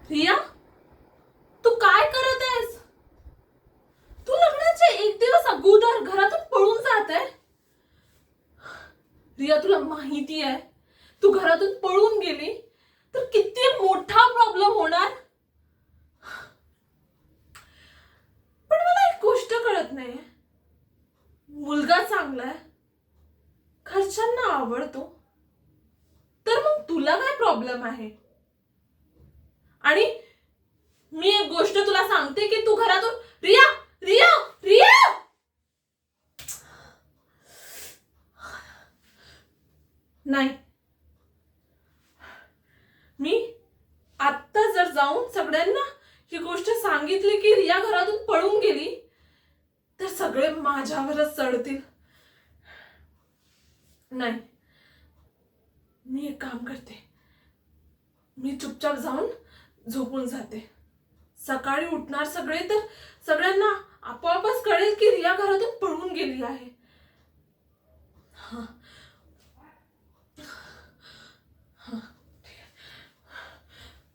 रिया, तू काय करत आहेस? तू लग्नाच्या एक दिवस अगोदर घरातून पळून जात आहे. रिया, तुला माहिती आहे तू घरातून पळून गेली तर किती मोठा प्रॉब्लेम होणार. पण मला एक गोष्ट कळत नाही, मुलगा चांगला आहे, घरच्यांना आवडतो, तर मग तुला काय प्रॉब्लेम आहे? आणि मी एक गोष्ट तुला सांगते की तू घरातून रिया रिया रिया नाही, मी आत्ता जर जाऊन सगळ्यांना ही गोष्ट सांगितली की रिया घरातून पळून गेली तर सगळे माझ्यावरच चढतील. नाही, मी एक काम करते, मी चुपचाप जाऊन झोपून जाते. सकाळी उठणार सगळे तर सगळ्यांना आपोआपच कळेल की रिया घरातून पळून गेली आहे.